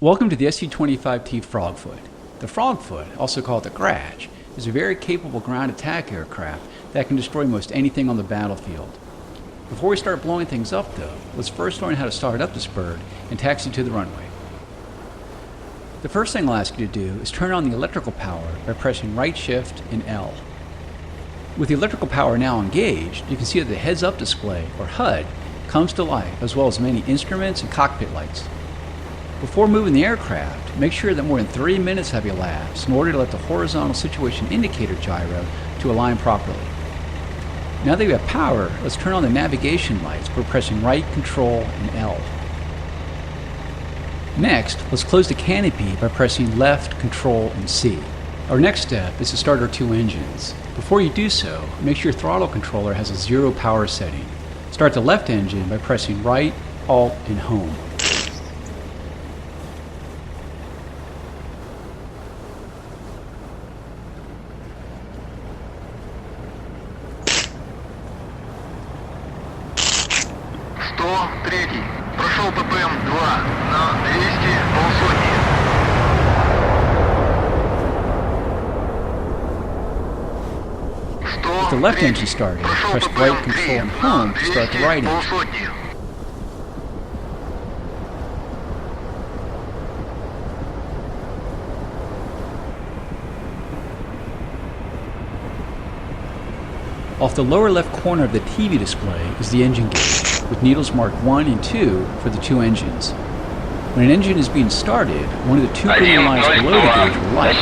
Welcome to the SU-25T Frogfoot. The Frogfoot, also called the Grach, is a very capable ground attack aircraft that can destroy most anything on the battlefield. Before we start blowing things up though, let's first learn how to start up this bird and taxi to the runway. The first thing I'll ask you to do is turn on the electrical power by pressing right shift and L. With the electrical power now engaged, you can see that the heads-up display, or HUD, comes to life, as well as many instruments and cockpit lights. Before moving the aircraft, make sure that more than 3 minutes have elapsed in order to let the horizontal situation indicator gyro to align properly. Now that you have power, let's turn on the navigation lights by pressing right, control, and L. Next, let's close the canopy by pressing left, control, and C. Our next step is to start our two engines. Before you do so, make sure your throttle controller has a 0 power setting. Start the left engine by pressing right, alt, and home. Прошел ППМ-2 на 200 полсотни. With the left engine started, press right, control, and home to start the right engine. Off the lower left corner of the TV display is the engine gauge, with needles marked 1 and 2 for the two engines. When an engine is being started, one of the two green lines below the gauge will light.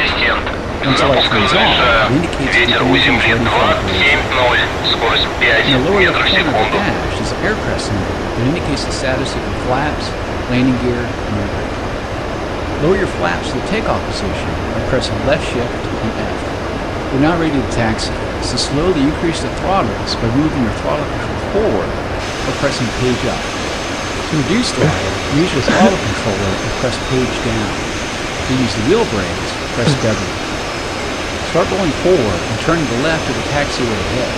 Once the light turns on, it indicates that the engine is ready for operation. In the lower left corner of the dash is the aircraft symbol that indicates the status of your flaps, landing gear, and air brake. Lower your flaps to the takeoff position by pressing left shift and F. We're now ready to taxi, so slowly increase the throttles by moving your throttle control forward or pressing page up. To reduce throttle, use your throttle controller and press page down. To use the wheel brakes, press W. Start rolling forward and turn to the left of the taxiway ahead.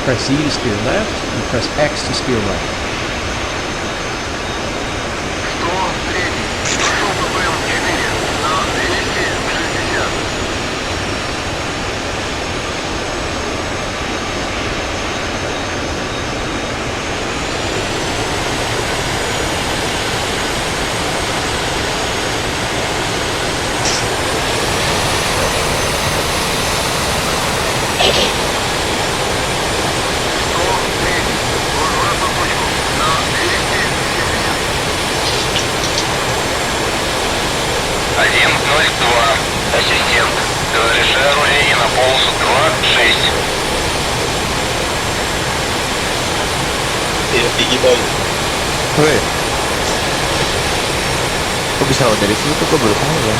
Press Z to steer left and press X to steer right. Ассистент, разреши оружие на полосу 2-6. Перегибай. Ой. Kok bisa lo dari sini tuh, gue baru tahu ya.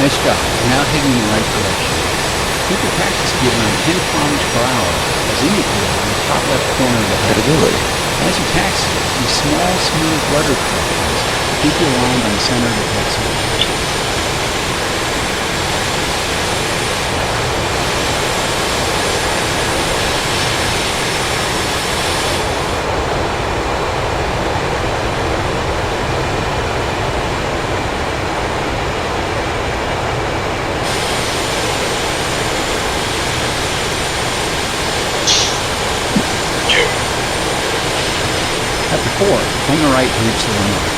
Nice job. You're now heading in the right direction. Keep your taxi speed around 10 km per hour, as indicated on the top left corner of the HUD. As you taxi, these small, smooth rudder corrections keep you aligned on the center of the taxiway. At the port, hang a right to reach the runway.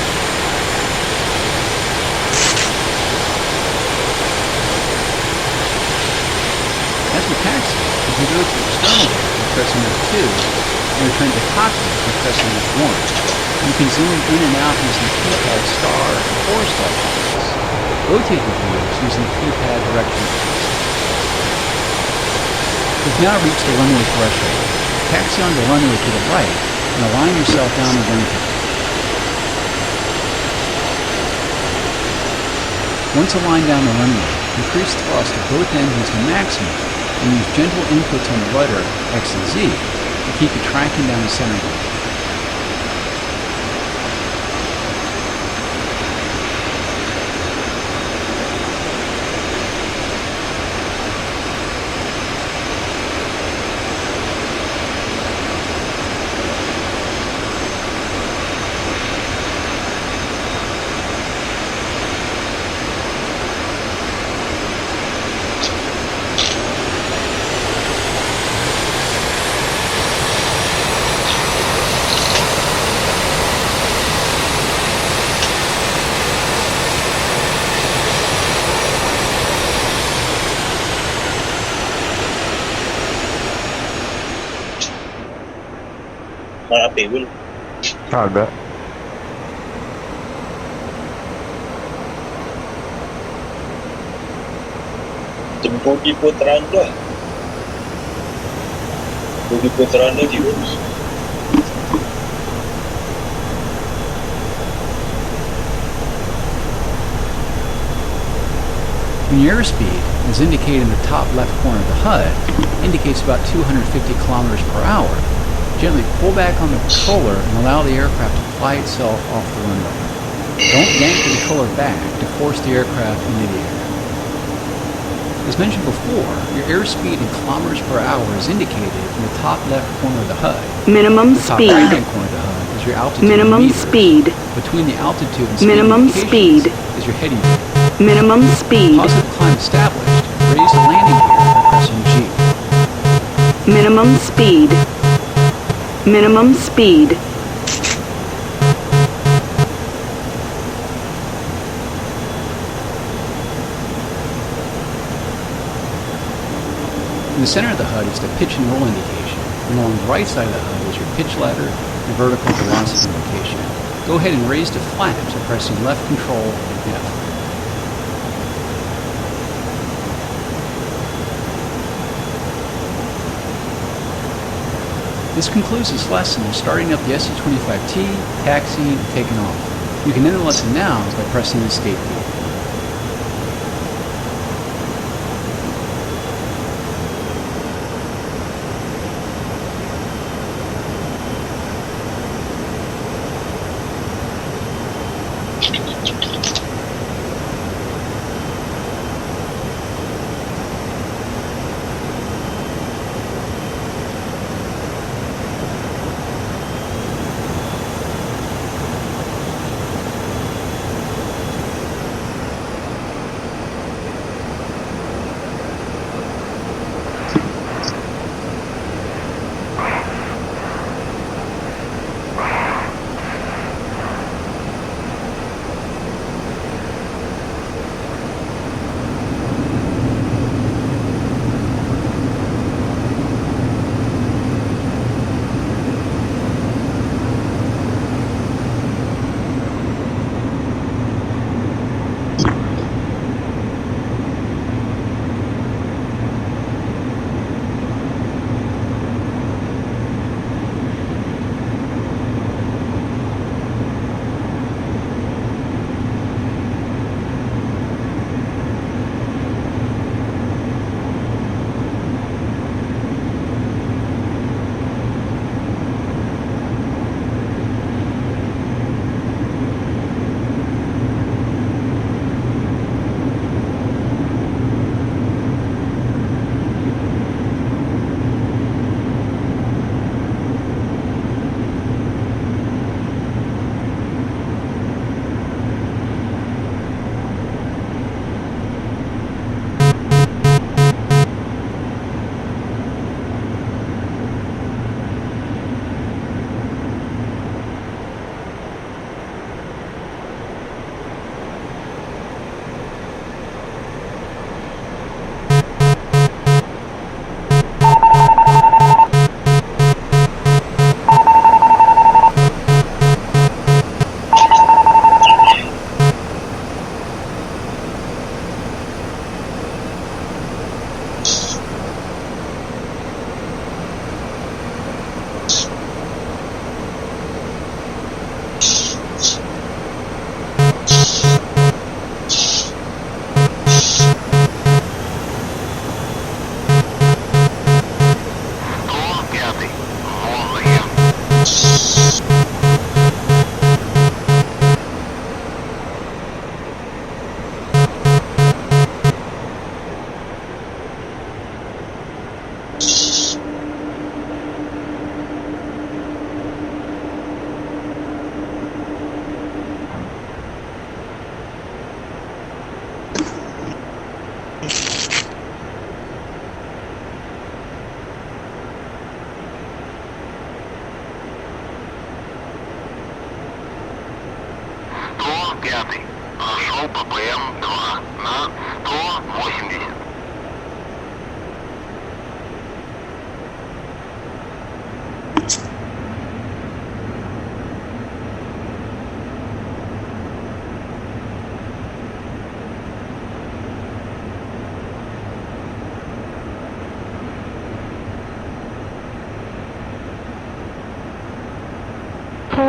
As we taxi, you can go to external by pressing F2, and return to cockpit by pressing F1. You can zoom in and out using the keypad star and 4-star buttons. Rotate the views using the keypad direction keys. We've now reached the runway threshold. Taxi on the runway to the right and align yourself down the runway. Once aligned down the runway, increase thrust of both engines to maximum and use gentle inputs on the rudder, X and Z, to keep you tracking down the center line. Кривый. Ага. Tempogi putranda. Tempogi putranda diurus. When your airspeed, as indicated in the top left corner of the HUD, indicates about 250 kilometers per hour, gently pull back on the controller and allow the aircraft to fly itself off the runway. Don't yank the controller back to force the aircraft into the air. As mentioned before, your airspeed in kilometers per hour is indicated in the top left corner of the HUD. Minimum The top speed. right-hand corner of the HUD is your altitude in Minimum meters. speed. Between the altitude and speed Minimum indications speed. is your heading. Minimum speed. Positive climb established. Raise the landing gear by pressing G. Minimum speed. Minimum speed. In the center of the HUD is the pitch and roll indication, and along the right side of the HUD is your pitch ladder and vertical velocity indication. Go ahead and raise to flat by pressing left control and F. This concludes this lesson of starting up the SU-25T, taxiing, and taking off. You can end the lesson now by pressing the escape key. Прошел ППМ-2 на 180.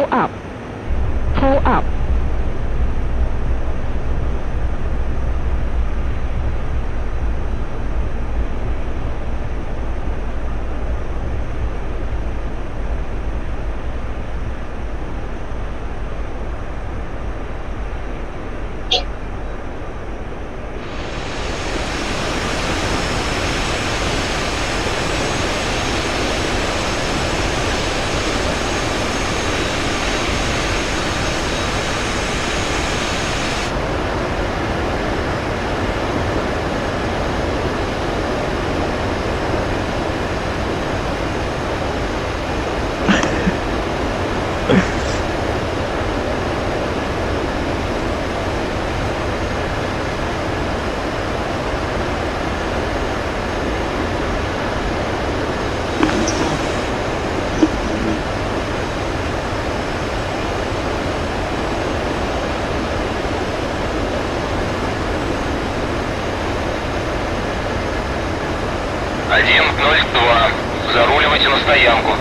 Pull up. Pull up. Один, ноль, два. Заруливайте на стоянку.